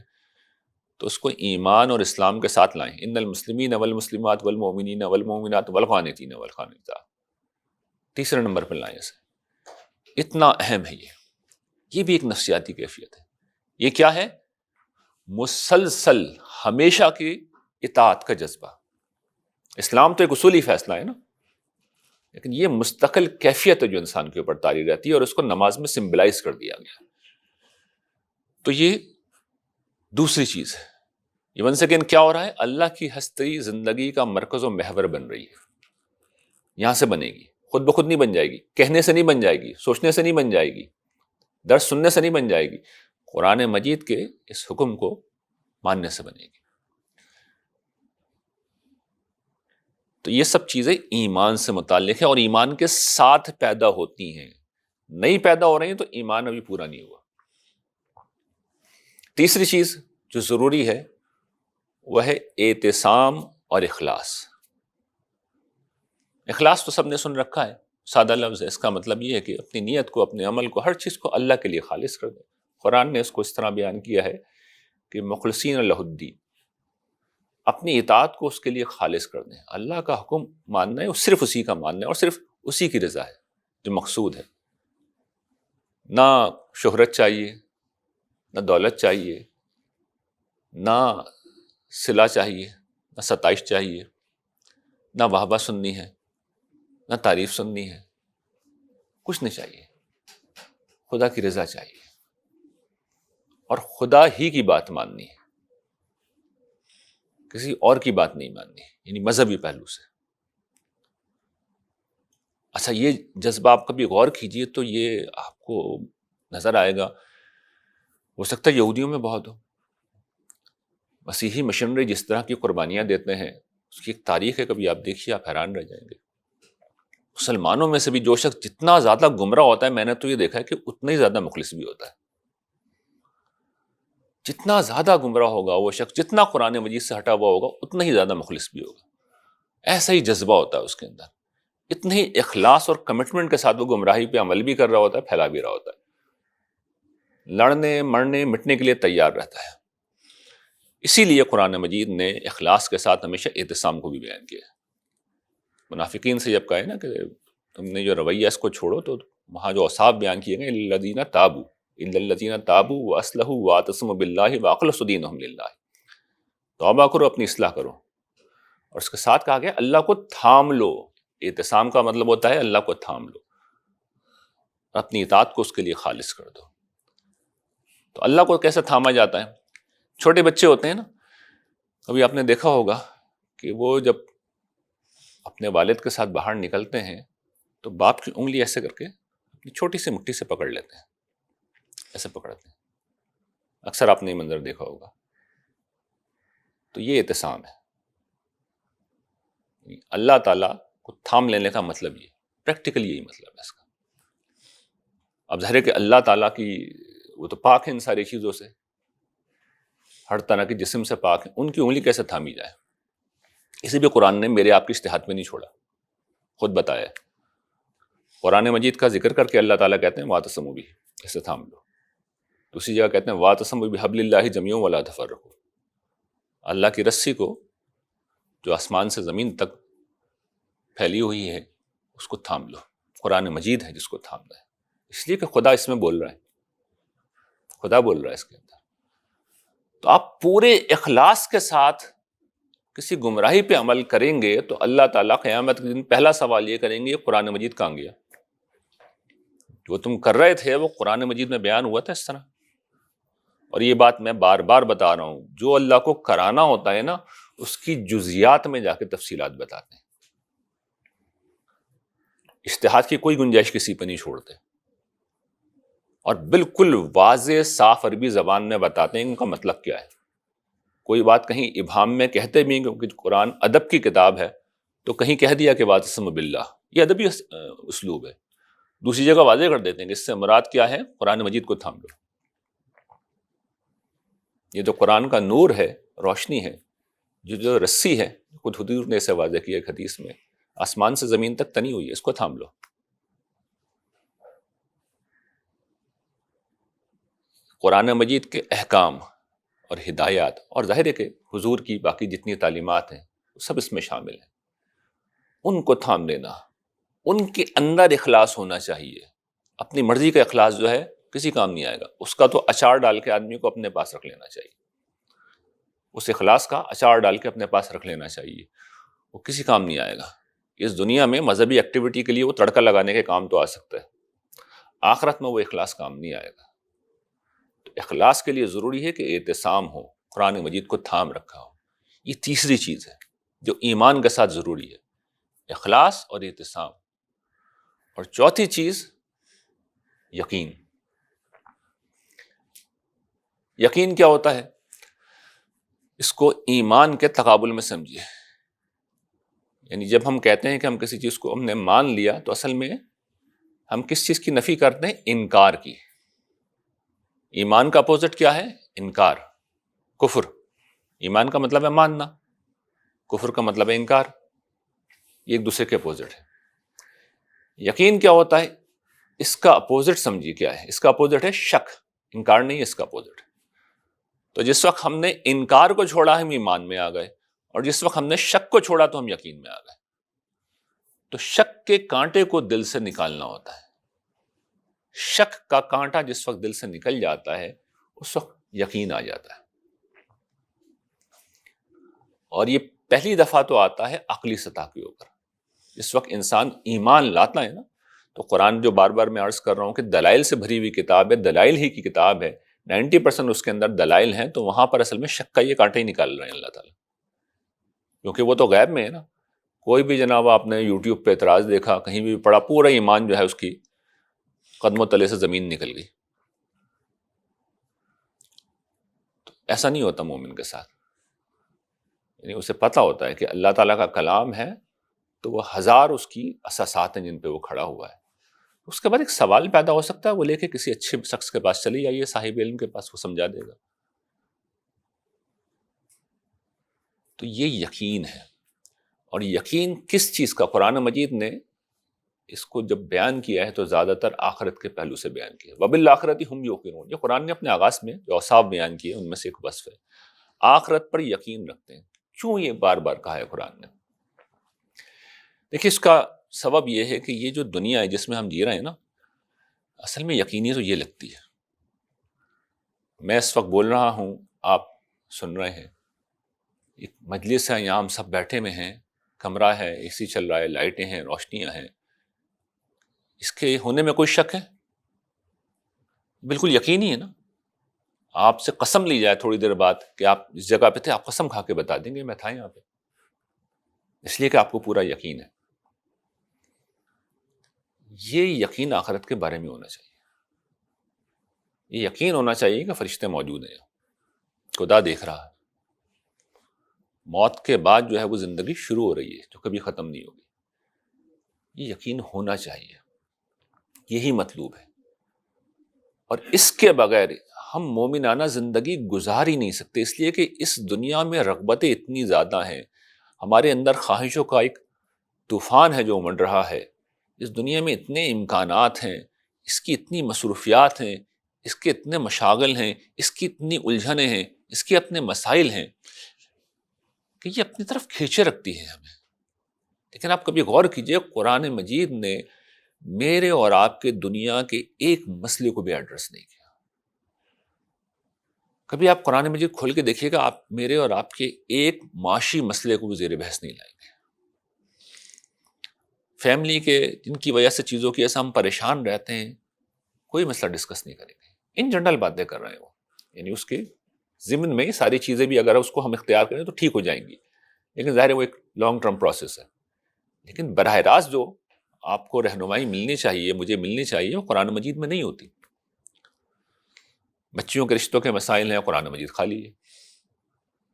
تو اس کو ایمان اور اسلام کے ساتھ لائیں۔ ان المسلمین والمسلمات والمؤمنین والمؤمنات والقانتین والقانتات، تیسرے نمبر پہ لائیں اسے، اتنا اہم ہے یہ بھی ایک نفسیاتی کیفیت ہے۔ یہ کیا ہے؟ مسلسل ہمیشہ کی اطاعت کا جذبہ۔ اسلام تو ایک اصولی فیصلہ ہے نا، لیکن یہ مستقل کیفیت ہے جو انسان کے اوپر طاری رہتی ہے، اور اس کو نماز میں سمبلائز کر دیا گیا۔ تو یہ دوسری چیز ہے۔ یہ ون سیکنڈ کیا ہو رہا ہے؟ اللہ کی ہستی زندگی کا مرکز و محور بن رہی ہے، یہاں سے بنے گی، خود بخود نہیں بن جائے گی، کہنے سے نہیں بن جائے گی، سوچنے سے نہیں بن جائے گی، درس سننے سے نہیں بن جائے گی، قرآن مجید کے اس حکم کو ماننے سے بنے گی۔ تو یہ سب چیزیں ایمان سے متعلق ہیں، اور ایمان کے ساتھ پیدا ہوتی ہیں، نہیں پیدا ہو رہی ہیں تو ایمان ابھی پورا نہیں ہوا۔ تیسری چیز جو ضروری ہے وہ ہے اعتصام اور اخلاص۔ اخلاص تو سب نے سن رکھا ہے، سادہ لفظ ہے، اس کا مطلب یہ ہے کہ اپنی نیت کو، اپنے عمل کو، ہر چیز کو اللہ کے لیے خالص کر دیں۔ قرآن نے اس کو اس طرح بیان کیا ہے کہ مخلصین لہ الدین، اپنی اطاعت کو اس کے لیے خالص کر دیں۔ اللہ کا حکم ماننا ہے، اور صرف اسی کا ماننا ہے، اور صرف اسی کی رضا ہے جو مقصود ہے۔ نہ شہرت چاہیے، نہ دولت چاہیے، نہ صلہ چاہیے، نہ ستائش چاہیے، نہ واہبہ سننی ہے، نہ تعریف سننی ہے، کچھ نہیں چاہیے، خدا کی رضا چاہیے، اور خدا ہی کی بات ماننی ہے، کسی اور کی بات نہیں ماننی، یعنی مذہبی پہلو سے۔ اچھا، یہ جذبہ آپ کبھی غور کیجئے تو یہ آپ کو نظر آئے گا، ہو سکتا ہے یہودیوں میں بہت ہو۔ مسیحی مشنری جس طرح کی قربانیاں دیتے ہیں، اس کی ایک تاریخ ہے، کبھی آپ دیکھیے آپ حیران رہ جائیں گے۔ مسلمانوں میں سے بھی جو شخص جتنا زیادہ گمراہ ہوتا ہے، میں نے تو یہ دیکھا ہے کہ اتنا ہی زیادہ مخلص بھی ہوتا ہے۔ جتنا زیادہ گمراہ ہوگا وہ شخص، جتنا قرآن مجید سے ہٹا ہوا ہوگا، اتنا ہی زیادہ مخلص بھی ہوگا۔ ایسا ہی جذبہ ہوتا ہے اس کے اندر، اتنے ہی اخلاص اور کمٹمنٹ کے ساتھ وہ گمراہی پہ عمل بھی کر رہا ہوتا ہے، پھیلا بھی رہا ہوتا ہے، لڑنے مرنے مٹنے کے لیے تیار رہتا ہے۔ اسی لیے قرآن مجید نے اخلاص کے ساتھ ہمیشہ اعتصام کو بھی بیان کیا ہے۔ منافقین سے جب کہا ہے نا کہ تم نے جو رویہ اس کو چھوڑو، تو وہاں جو اوصاف بیان کیے گئے، الذین تابوا، الا الذین تابوا واصلحوا واعتصموا باللہ واخلصوا دینہم للہ، توبہ کرو، اپنی اصلاح کرو، اور اس کے ساتھ کہا گیا اللہ کو تھام لو۔ اعتصام کا مطلب ہوتا ہے اللہ کو تھام لو، اپنی اطاعت کو اس کے لیے خالص کر دو۔ تو اللہ کو کیسے تھاما جاتا ہے؟ چھوٹے بچے ہوتے ہیں نا، ابھی آپ نے دیکھا ہوگا کہ وہ جب اپنے والد کے ساتھ باہر نکلتے ہیں تو باپ کی انگلی ایسے کر کے اپنی چھوٹی سی مٹھی سے پکڑ لیتے ہیں، ایسے پکڑتے ہیں، اکثر آپ نے یہ منظر دیکھا ہوگا۔ تو یہ اعتصام ہے، اللہ تعالیٰ کو تھام لینے کا مطلب یہ، پریکٹیکلی یہی مطلب ہے اس کا۔ اب ظاہر ہے کہ اللہ تعالیٰ کی، وہ تو پاک ہے ان ساری چیزوں سے، ہر طرح کے جسم سے پاک ہے، ان کی انگلی کیسے تھامی جائے؟ اسی بھی قرآن نے میرے آپ کی اشتہاد میں نہیں چھوڑا، خود بتایا۔ قرآن مجید کا ذکر کر کے اللہ تعالیٰ کہتے ہیں واعتصموا بہ، اسے تھام لو۔ دوسری جگہ کہتے ہیں واعتصموا بحبل اللہ جميعا ولا تفرقوا، اللہ کی رسی کو جو آسمان سے زمین تک پھیلی ہوئی ہے اس کو تھام لو۔ قرآن مجید ہے جس کو تھامنا ہے، اس لیے کہ خدا اس میں بول رہا ہے، خدا بول رہا ہے اس کے اندر۔ تو آپ پورے اخلاص کے ساتھ کسی گمراہی پہ عمل کریں گے تو اللہ تعالیٰ قیامت کے دن پہلا سوال یہ کریں گے یہ قرآن مجید کہاں گیا؟ جو تم کر رہے تھے وہ قرآن مجید میں بیان ہوا تھا اس طرح؟ اور یہ بات میں بار بار بتا رہا ہوں، جو اللہ کو کرانا ہوتا ہے نا اس کی جزیات میں جا کے تفصیلات بتاتے ہیں، اجتہاد کی کوئی گنجائش کسی پہ نہیں چھوڑتے، اور بالکل واضح صاف عربی زبان میں بتاتے ہیں ان کا مطلب کیا ہے۔ کوئی بات کہیں ابہام میں کہتے بھی ہیں، کیونکہ قرآن ادب کی کتاب ہے تو کہیں کہہ دیا کہ واعتصموا باللہ، یہ ادبی اسلوب ہے، دوسری جگہ واضح کر دیتے ہیں کہ اس سے مراد کیا ہے، قرآن مجید کو تھام لو۔ یہ جو قرآن کا نور ہے، روشنی ہے، جو رسی ہے، خود حضور نے اسے واضح کیا ایک حدیث میں، آسمان سے زمین تک تنی ہوئی ہے، اس کو تھام لو۔ قرآن مجید کے احکام اور ہدایات، اور ظاہر ہے کہ حضور کی باقی جتنی تعلیمات ہیں وہ سب اس میں شامل ہیں، ان کو تھام لینا، ان کے اندر اخلاص ہونا چاہیے۔ اپنی مرضی کا اخلاص جو ہے کسی کام نہیں آئے گا، اس کا تو اچار ڈال کے آدمی کو اپنے پاس رکھ لینا چاہیے، اس اخلاص کا اچار ڈال کے اپنے پاس رکھ لینا چاہیے، وہ کسی کام نہیں آئے گا۔ اس دنیا میں مذہبی ایکٹیویٹی کے لیے وہ تڑکا لگانے کے کام تو آ سکتا ہے، آخرت میں وہ اخلاص کام نہیں آئے گا۔ تو اخلاص کے لیے ضروری ہے کہ اعتصام ہو، قرآن مجید کو تھام رکھا ہو۔ یہ تیسری چیز ہے جو ایمان کے ساتھ ضروری ہے، اخلاص اور اعتصام۔ اور چوتھی چیز یقین۔ یقین کیا ہوتا ہے؟ اس کو ایمان کے تقابل میں سمجھیے، یعنی جب ہم کہتے ہیں کہ ہم کسی چیز کو ہم نے مان لیا تو اصل میں ہم کس چیز کی نفی کرتے ہیں؟ انکار کی۔ ایمان کا اپوزٹ کیا ہے؟ انکار، کفر۔ ایمان کا مطلب ہے ماننا، کفر کا مطلب ہے انکار، یہ ایک دوسرے کے اپوزٹ ہے۔ یقین کیا ہوتا ہے؟ اس کا اپوزٹ سمجھیے کیا ہے؟ اس کا اپوزٹ ہے شک، انکار نہیں ہے اس کا اپوزٹ۔ تو جس وقت ہم نے انکار کو چھوڑا ہم ایمان میں آ گئے، اور جس وقت ہم نے شک کو چھوڑا تو ہم یقین میں آ گئے۔ تو شک کے کانٹے کو دل سے نکالنا ہوتا ہے، شک کا کانٹا جس وقت دل سے نکل جاتا ہے اس وقت یقین آ جاتا ہے۔ اور یہ پہلی دفعہ تو آتا ہے عقلی سطح کے اوپر، جس وقت انسان ایمان لاتا ہے نا، تو قرآن جو بار بار میں عرض کر رہا ہوں کہ دلائل سے بھری ہوئی کتاب ہے، دلائل ہی کی کتاب ہے، 90% اس کے اندر دلائل ہیں، تو وہاں پر اصل میں شک کا یہ کانٹا ہی نکال رہے ہیں اللہ تعالیٰ، کیونکہ وہ تو غیب میں ہے نا۔ کوئی بھی جناب آپ نے یوٹیوب پہ اعتراض دیکھا، کہیں بھی پڑھا، پورا ایمان جو ہے اس کی قدموں تلے سے زمین نکل گئی۔ تو ایسا نہیں ہوتا مومن کے ساتھ، یعنی اسے پتہ ہوتا ہے کہ اللہ تعالیٰ کا کلام ہے تو وہ ہزار اس کی اساسات ہیں جن پہ وہ کھڑا ہوا ہے۔ اس کے بعد ایک سوال پیدا ہو سکتا ہے، وہ لے کے کسی اچھے شخص کے پاس چلی جائیے، صاحب علم کے پاس، وہ سمجھا دے گا۔ تو یہ یقین ہے۔ اور یقین کس چیز کا؟ قرآن مجید نے اس کو جب بیان کیا ہے تو زیادہ تر آخرت کے پہلو سے بیان کیا، وَبِالْآخِرَةِ هُمْ يُوقِنُونَ۔ یہ قرآن نے اپنے آغاز میں جو اوصاف بیان کیے ان میں سے ایک وصف ہے، آخرت پر یقین رکھتے ہیں۔ کیوں یہ بار بار کہا ہے قرآن نے؟ دیکھیے اس کا سبب یہ ہے کہ یہ جو دنیا ہے جس میں ہم جی رہے ہیں نا، اصل میں یقینی تو یہ لگتی ہے۔ میں اس وقت بول رہا ہوں، آپ سن رہے ہیں، ایک مجلس ہے، یہاں ہم سب بیٹھے ہوئے ہیں، کمرہ ہے، اے سی چل رہا ہے، لائٹیں ہیں، روشنیاں ہیں، اس کے ہونے میں کوئی شک ہے؟ بالکل یقینی ہے نا۔ آپ سے قسم لی جائے تھوڑی دیر بعد کہ آپ اس جگہ پہ تھے، آپ قسم کھا کے بتا دیں گے میں تھا یہاں پہ، اس لیے کہ آپ کو پورا یقین ہے۔ یہ یقین آخرت کے بارے میں ہونا چاہیے، یہ یقین ہونا چاہیے کہ فرشتے موجود ہیں، خدا دیکھ رہا ہے، موت کے بعد جو ہے وہ زندگی شروع ہو رہی ہے جو کبھی ختم نہیں ہوگی، یہ یقین ہونا چاہیے، یہی مطلوب ہے۔ اور اس کے بغیر ہم مومنانہ زندگی گزار ہی نہیں سکتے، اس لیے کہ اس دنیا میں رغبتیں اتنی زیادہ ہیں، ہمارے اندر خواہشوں کا ایک طوفان ہے جو امڑ رہا ہے، اس دنیا میں اتنے امکانات ہیں، اس کی اتنی مصروفیات ہیں، اس کے اتنے مشاغل ہیں، اس کی اتنی الجھنیں ہیں، اس کے اپنے مسائل ہیں کہ یہ اپنی طرف کھینچے رکھتی ہے ہمیں۔ لیکن آپ کبھی غور کیجئے، قرآن مجید نے میرے اور آپ کے دنیا کے ایک مسئلے کو بھی ایڈریس نہیں کیا۔ کبھی آپ قرآن مجید کھول کے دیکھیے گا، آپ میرے اور آپ کے ایک معاشی مسئلے کو بھی زیر بحث نہیں لائیں گے. فیملی کے جن کی وجہ سے چیزوں کی ایسا ہم پریشان رہتے ہیں، کوئی مسئلہ ڈسکس نہیں کریں گے. ان جنرل باتیں کر رہے ہیں وہ، یعنی اس کے ضمن میں ساری چیزیں بھی اگر اس کو ہم اختیار کریں تو ٹھیک ہو جائیں گی، لیکن ظاہر ہے وہ ایک لانگ ٹرم پروسیس ہے. لیکن براہ راست جو آپ کو رہنمائی ملنی چاہیے، مجھے ملنی چاہیے، وہ قرآن مجید میں نہیں ہوتی. بچیوں کے رشتوں کے مسائل ہیں، قرآن مجید خالی ہے.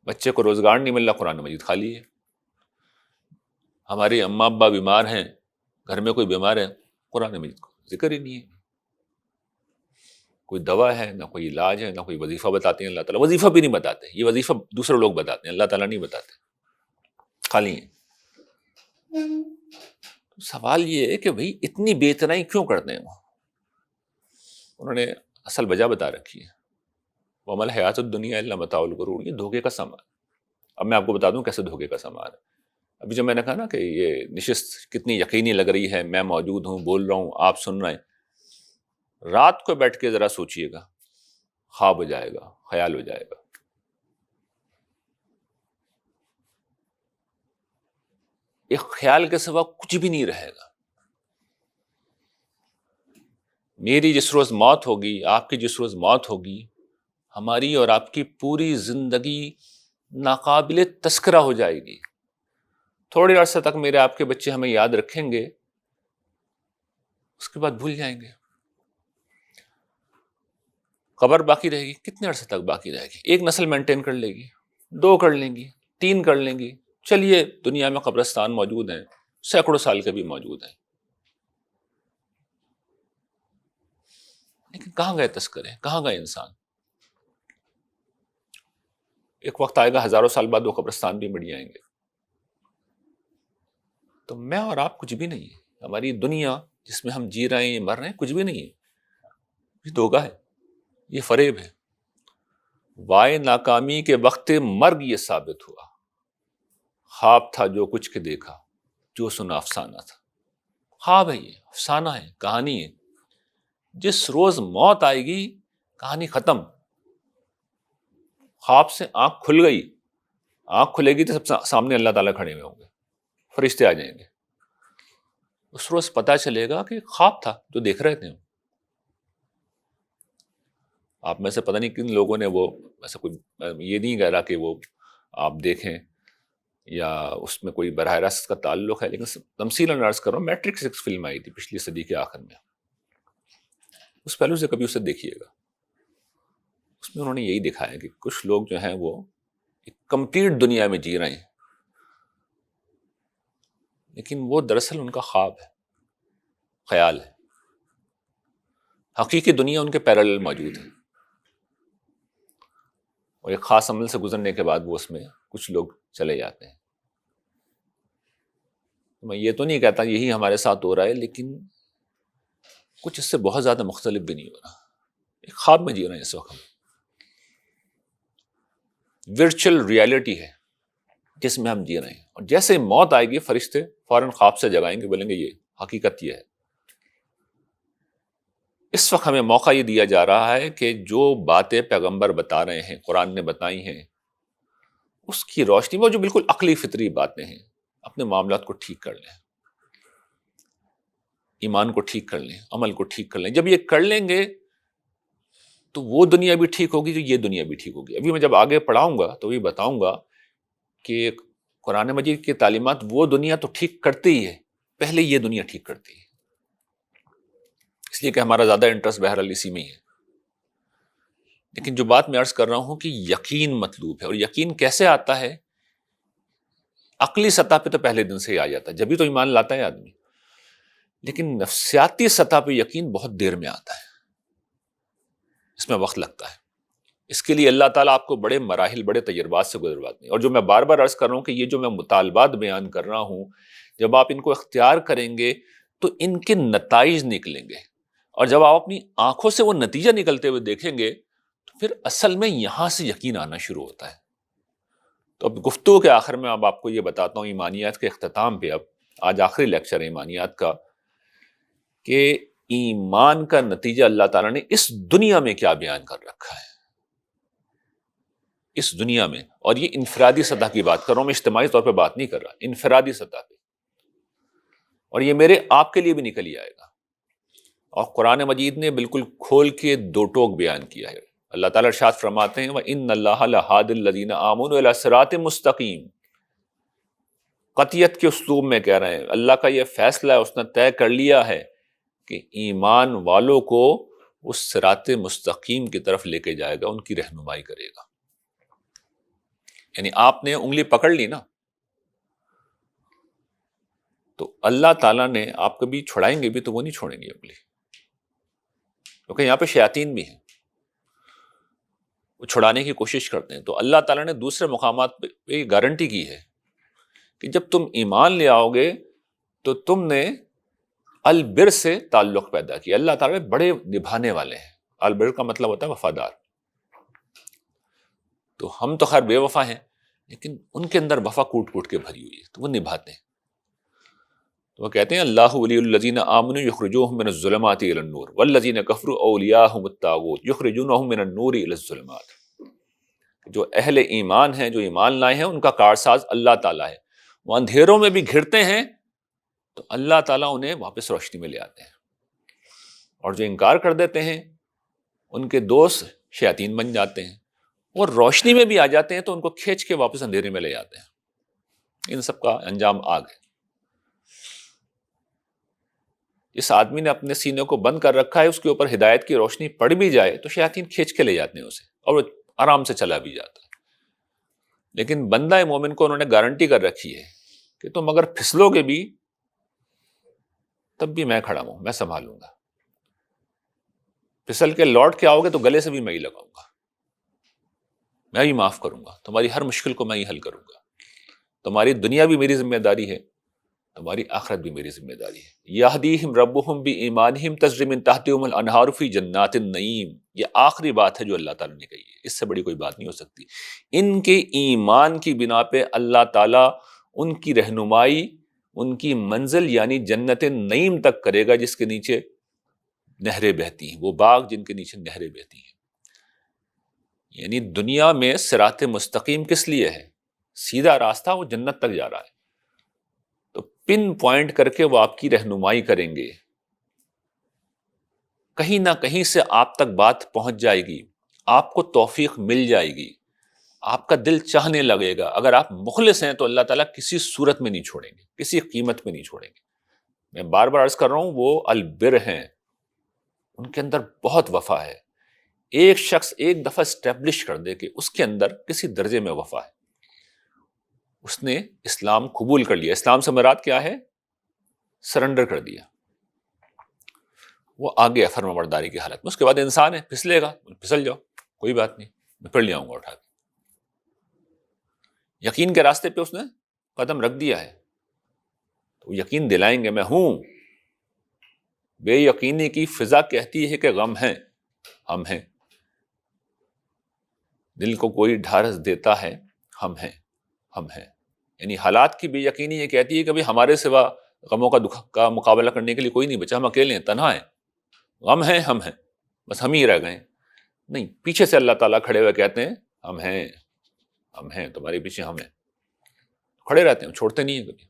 بچے کو روزگار نہیں مل رہا، قرآن مجید خالی ہے. ہماری اماں ابا بیمار ہیں، گھر میں کوئی بیمار ہے، قرآن مجید کو ذکر ہی نہیں ہے. کوئی دوا ہے، نہ کوئی علاج ہے، نہ کوئی وظیفہ بتاتے ہیں اللہ تعالیٰ. وظیفہ بھی نہیں بتاتے، یہ وظیفہ دوسرے لوگ بتاتے ہیں، اللہ تعالیٰ نہیں بتاتے، خالی ہیں. تو سوال یہ ہے کہ بھئی اتنی بے اتنائی کیوں کرتے ہیں وہ؟ انہوں نے اصل وجہ بتا رکھی ہے، وَمَا الْحَيَاةُ الدُّنْيَا إِلَّا مَتَاعُ الْغُرُورِ. یہ دھوکے کا سامان. اب میں آپ کو بتا دوں کیسے دھوکے کا سامان ہے. ابھی جو میں نے کہا نا کہ یہ نشست کتنی یقینی لگ رہی ہے، میں موجود ہوں، بول رہا ہوں، آپ سن رہے ہیں. رات کو بیٹھ کے ذرا سوچئے گا، خواب ہو جائے گا، خیال ہو جائے گا. ایک خیال کے سوا کچھ بھی نہیں رہے گا. میری جس روز موت ہوگی، آپ کی جس روز موت ہوگی، ہماری اور آپ کی پوری زندگی ناقابل تذکرہ ہو جائے گی. تھوڑے عرصے تک میرے آپ کے بچے ہمیں یاد رکھیں گے، اس کے بعد بھول جائیں گے. قبر باقی رہے گی، کتنے عرصے تک باقی رہے گی؟ ایک نسل مینٹین کر لے گی، 2 کر لیں گی، 3 کر لیں گی. چلیے دنیا میں قبرستان موجود ہیں، سینکڑوں سال کے بھی موجود ہیں، لیکن کہاں گئے تذکرے، کہاں گئے انسان؟ ایک وقت آئے گا ہزاروں سال بعد وہ قبرستان بھی مٹ جائیں گے. تو میں اور آپ کچھ بھی نہیں ہے. ہماری دنیا جس میں ہم جی رہے ہیں، مر رہے ہیں، کچھ بھی نہیں ہے. یہ دھوکا ہے، یہ فریب ہے. وائے ناکامی کے وقت مرگ یہ ثابت ہوا، خواب تھا جو کچھ کے دیکھا، جو سنا افسانہ تھا. خواب ہے، یہ افسانہ ہے، کہانی ہے. جس روز موت آئے گی کہانی ختم. خواب سے آنکھ کھل گئی، آنکھ کھلے گی تو سب سامنے اللہ تعالیٰ کھڑے ہوئے ہوں گے، فرشتے آ جائیں گے. اس روز پتہ چلے گا کہ خواب تھا جو دیکھ رہے تھے. آپ میں سے پتہ نہیں کن لوگوں نے وہ ایسا کوئی، یہ نہیں کہہ رہا کہ وہ آپ دیکھیں یا اس میں کوئی براہ راست کا تعلق ہے، لیکن تمثیلاً عرض کر رہا ہوں، میٹرکس ایک فلم آئی تھی پچھلی صدی کے آخر میں، اس پہلو سے کبھی اسے دیکھیے گا. اس میں انہوں نے یہی دکھایا کہ کچھ لوگ جو ہیں وہ ایک کمپلیٹ دنیا میں جی رہے ہیں، لیکن وہ دراصل ان کا خواب ہے، خیال ہے. حقیقی دنیا ان کے پیرالل موجود ہے، اور ایک خاص عمل سے گزرنے کے بعد وہ اس میں کچھ لوگ چلے جاتے ہیں. میں یہ تو نہیں کہتا یہی ہمارے ساتھ ہو رہا ہے، لیکن کچھ اس سے بہت زیادہ مختلف بھی نہیں ہو رہا. ایک خواب میں جی رہے ہیں اس وقت ہم. ورچوئل ریالٹی ہے جس میں ہم جی رہے ہیں، اور جیسے موت آئے گی فرشتے فوراً خواب سے جگائیں گے، بولیں گے یہ حقیقت یہ ہے. اس وقت ہمیں موقع یہ دیا جا رہا ہے کہ جو باتیں پیغمبر بتا رہے ہیں، قرآن نے بتائی ہیں، اس کی روشنی میں جو بالکل عقلی فطری باتیں ہیں، اپنے معاملات کو ٹھیک کر لیں، ایمان کو ٹھیک کر لیں، عمل کو ٹھیک کر لیں. جب یہ کر لیں گے تو وہ دنیا بھی ٹھیک ہوگی، تو یہ دنیا بھی ٹھیک ہوگی. ابھی میں جب آگے پڑھاؤں گا تو یہ بتاؤں گا کہ قرآن مجید کی تعلیمات وہ دنیا تو ٹھیک کرتی ہی ہے، پہلے یہ دنیا ٹھیک کرتی ہے. اس لیے کہ ہمارا زیادہ انٹرسٹ بہرحال اسی میں ہی ہے. لیکن جو بات میں عرض کر رہا ہوں کہ یقین مطلوب ہے. اور یقین کیسے آتا ہے؟ عقلی سطح پہ تو پہلے دن سے ہی آ جاتا ہے، جبھی تو ایمان لاتا ہے آدمی. لیکن نفسیاتی سطح پہ یقین بہت دیر میں آتا ہے، اس میں وقت لگتا ہے. اس کے لیے اللہ تعالیٰ آپ کو بڑے مراحل، بڑے تجربات سے گزرواتے ہیں. اور جو میں بار بار عرض کر رہا ہوں کہ یہ جو میں مطالبات بیان کر رہا ہوں، جب آپ ان کو اختیار کریں گے تو ان کے نتائج نکلیں گے. اور جب آپ اپنی آنکھوں سے وہ نتیجہ نکلتے ہوئے دیکھیں گے تو پھر اصل میں یہاں سے یقین آنا شروع ہوتا ہے. تو اب گفتگو کے آخر میں اب آپ کو یہ بتاتا ہوں، ایمانیات کے اختتام پہ، اب آج آخری لیکچر ہے ایمانیات کا، کہ ایمان کا نتیجہ اللہ تعالیٰ نے اس دنیا میں کیا بیان کر رکھا ہے. اس دنیا میں، اور یہ انفرادی سطح کی بات کر رہا ہوں، میں اجتماعی طور پہ بات نہیں کر رہا، انفرادی سطح پہ، اور یہ میرے آپ کے لیے بھی نکل ہی آئے گا۔ اور قرآن مجید نے بالکل کھول کے دو ٹوک بیان کیا ہے۔ اللہ تعالیٰ ارشاد فرماتے ہیں وَإِنَّ اللَّهَ لَهَادِ الَّذِينَ آمَنُوا إِلَىٰ صِرَاطٍ مُسْتَقِيمٍ، قطعیت کے اسلوب میں کہہ رہے ہیں، اللہ کا یہ فیصلہ ہے، اس نے طے کر لیا ہے کہ ایمان والوں کو اس صراط مستقیم کی طرف لے کے جائے گا، ان کی رہنمائی کرے گا۔ یعنی آپ نے انگلی پکڑ لی نا، تو اللہ تعالیٰ نے آپ کبھی چھڑائیں گے بھی تو وہ نہیں چھوڑیں گے انگلی، کیونکہ یہاں پہ شیاطین بھی ہیں، وہ چھڑانے کی کوشش کرتے ہیں۔ تو اللہ تعالیٰ نے دوسرے مقامات پہ یہ گارنٹی کی ہے کہ جب تم ایمان لے آؤ گے تو تم نے البر سے تعلق پیدا کیا۔ اللہ تعالیٰ بڑے نبھانے والے ہیں، البر کا مطلب ہوتا ہے وفادار۔ تو ہم تو خیر بے وفا ہیں، لیکن ان کے اندر وفا کوٹ کوٹ کے بھری ہوئی ہے، تو وہ نبھاتے ہیں۔ تو وہ کہتے ہیں اللہ ولی الذین آمنوا یخرجوہم من الظلمات الی النور والذین کفروا اولیاءہم الطاغوت یخرجونہم من النور الی الظلمات۔ جو اہل ایمان ہیں، جو ایمان لائے ہیں، ان کا کارساز اللہ تعالیٰ ہے، وہ اندھیروں میں بھی گھرتے ہیں تو اللہ تعالیٰ انہیں واپس روشنی میں لے آتے ہیں، اور جو انکار کر دیتے ہیں ان کے دوست شیاطین بن جاتے ہیں، اور روشنی میں بھی آ جاتے ہیں تو ان کو کھینچ کے واپس اندھیرے میں لے آتے ہیں۔ ان سب کا انجام آگ ہے۔ اس آدمی نے اپنے سینے کو بند کر رکھا ہے، اس کے اوپر ہدایت کی روشنی پڑ بھی جائے تو شیاطین کھینچ کے لے جاتے ہیں اسے، اور وہ آرام سے چلا بھی جاتا ہے۔ لیکن بندہ مومن کو انہوں نے گارنٹی کر رکھی ہے کہ تم اگر پھسلو گے بھی تب بھی میں کھڑا ہوں، میں سنبھالوں گا۔ پھسل کے لوٹ کے آؤ گے تو گلے سے بھی میں ہی لگاؤں گا، میں ہی معاف کروں گا، تمہاری ہر مشکل کو میں ہی حل کروں گا۔ تمہاری دنیا بھی میری ذمہ داری ہے، تمہاری آخرت بھی میری ذمہ داری ہے۔ یہدیہم ربہم بایمانہم تجری من تحتہم الانہار فی جنات النعیم۔ یہ آخری بات ہے جو اللہ تعالیٰ نے کہی ہے، اس سے بڑی کوئی بات نہیں ہو سکتی۔ ان کے ایمان کی بنا پہ اللہ تعالیٰ ان کی رہنمائی، ان کی منزل یعنی جنت نعیم تک کرے گا، جس کے نیچے نہریں بہتی ہیں، وہ باغ جن کے نیچے نہریں بہتی ہیں۔ یعنی دنیا میں صراط مستقیم کس لیے ہے؟ سیدھا راستہ، وہ جنت تک جا رہا ہے، تو پن پوائنٹ کر کے وہ آپ کی رہنمائی کریں گے، کہیں نہ کہیں سے آپ تک بات پہنچ جائے گی، آپ کو توفیق مل جائے گی، آپ کا دل چاہنے لگے گا۔ اگر آپ مخلص ہیں تو اللہ تعالیٰ کسی صورت میں نہیں چھوڑیں گے، کسی قیمت میں نہیں چھوڑیں گے۔ میں بار بار عرض کر رہا ہوں، وہ البر ہیں، ان کے اندر بہت وفا ہے۔ ایک شخص ایک دفعہ اسٹیبلش کر دے کہ اس کے اندر کسی درجے میں وفا ہے، اس نے اسلام قبول کر لیا۔ اسلام سے مراد کیا ہے؟ سرنڈر کر دیا، وہ آگے فرما برداری کی حالت میں۔ اس کے بعد انسان ہے، پھسلے گا، پھسل جاؤ، کوئی بات نہیں، میں پھر لے آؤں گا اٹھا کے۔ یقین کے راستے پہ اس نے قدم رکھ دیا ہے تو یقین دلائیں گے میں ہوں۔ بے یقینی کی فضا کہتی ہے کہ غم ہے، ہم ہیں۔ دل کو کوئی ڈھارس دیتا ہے، ہم ہیں، ہم ہیں۔ یعنی حالات کی بے یقینی یہ کہتی ہے کہ بھئی ہمارے سوا غموں کا دکھ کا مقابلہ کرنے کے لیے کوئی نہیں بچا، ہم اکیلے ہیں، تنہا ہیں، غم ہیں، ہم ہیں، بس ہم ہی رہ گئے۔ نہیں، پیچھے سے اللہ تعالیٰ کھڑے ہوئے کہتے ہیں ہم ہیں، ہم ہیں، تمہارے پیچھے ہم ہیں، کھڑے رہتے ہیں، چھوڑتے نہیں ہیں کبھی۔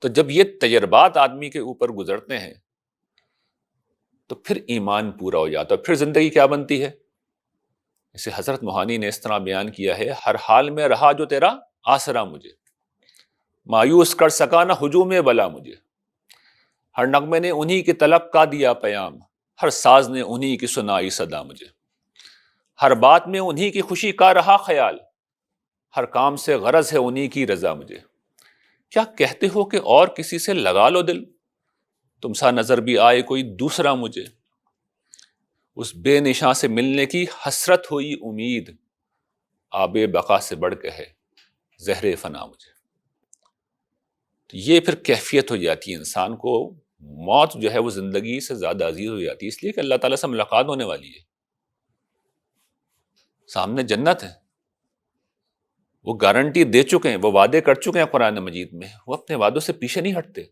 تو جب یہ تجربات آدمی کے اوپر گزرتے ہیں تو پھر ایمان پورا ہو جاتا ہے، پھر زندگی کیا بنتی ہے؟ اسے حضرت موہانی نے اس طرح بیان کیا ہے، ہر حال میں رہا جو تیرا آسرا مجھے، مایوس کر سکا نہ ہجوم بلا مجھے، ہر نغمے نے انہی کی طلب کا دیا پیام، ہر ساز نے انہی کی سنائی صدا مجھے، ہر بات میں انہی کی خوشی کا رہا خیال، ہر کام سے غرض ہے انہی کی رضا مجھے، کیا کہتے ہو کہ اور کسی سے لگا لو دل، تم سا نظر بھی آئے کوئی دوسرا مجھے، اس بے نشاں سے ملنے کی حسرت ہوئی امید، آب بقا سے بڑھ کے ہے زہر فنا مجھے۔ تو یہ پھر کیفیت ہو جاتی ہے، انسان کو موت جو ہے وہ زندگی سے زیادہ عزیز ہو جاتی ہے، اس لیے کہ اللہ تعالیٰ سے ملاقات ہونے والی ہے، سامنے جنت ہے، وہ گارنٹی دے چکے ہیں، وہ وعدے کر چکے ہیں قرآن مجید میں، وہ اپنے وعدوں سے پیچھے نہیں ہٹتے۔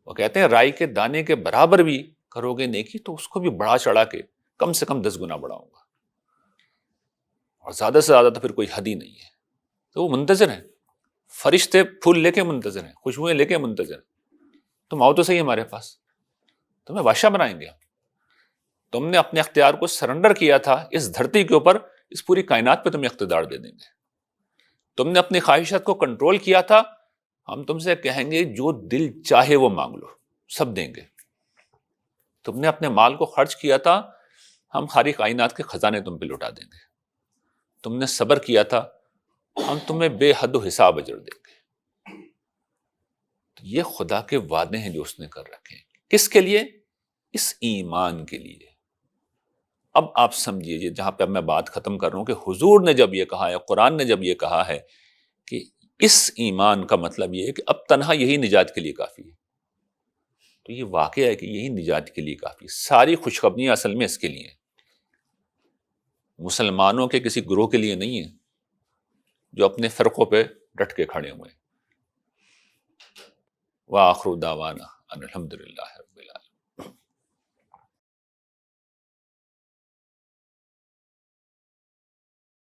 وہ کہتے ہیں رائی کے دانے کے برابر بھی کرو گے نیکی تو اس کو بھی بڑھا چڑھا کے کم سے کم 10 گنا بڑھاؤں گا۔ اور زیادہ سے زیادہ تو پھر کوئی حد ہی نہیں ہے. تو وہ منتظر ہیں، فرشتے پھول لے کے منتظر ہیں، خوشبوئیں لے کے منتظر ہیں. تم آؤ تو صحیح ہمارے پاس، تمہیں بادشاہ بنائیں گے ہم. تم نے اپنے اختیار کو سرنڈر کیا تھا اس دھرتی کے اوپر، اس پوری کائنات پہ تمہیں اقتدار دے دیں گے. تم نے اپنی خواہشات کو کنٹرول کیا تھا، ہم تم سے کہیں گے جو دل چاہے وہ مانگ لو، سب دیں گے. تم نے اپنے مال کو خرچ کیا تھا، ہم ساری کائنات کے خزانے تم پہ لوٹا دیں گے. تم نے صبر کیا تھا، ہم تمہیں بے حد و حساب اجر دیں گے. تو یہ خدا کے وعدے ہیں جو اس نے کر رکھے ہیں. کس کے لیے؟ اس ایمان کے لیے. اب آپ سمجھیے جہاں پہ اب میں بات ختم کر رہا ہوں کہ حضور نے جب یہ کہا ہے، قرآن نے جب یہ کہا ہے کہ اس ایمان کا مطلب یہ ہے کہ اب تنہا یہی نجات کے لیے کافی ہے، تو یہ واقعہ ہے کہ یہی نجات کے لیے کافی ہے. ساری خوشخبریاں اصل میں اس کے لیے ہیں، مسلمانوں کے کسی گروہ کے لیے نہیں ہے جو اپنے فرقوں پہ ڈٹ کے کھڑے ہوئے ہیں. وآخر دعوانا ان الحمد للہ رب العالمین.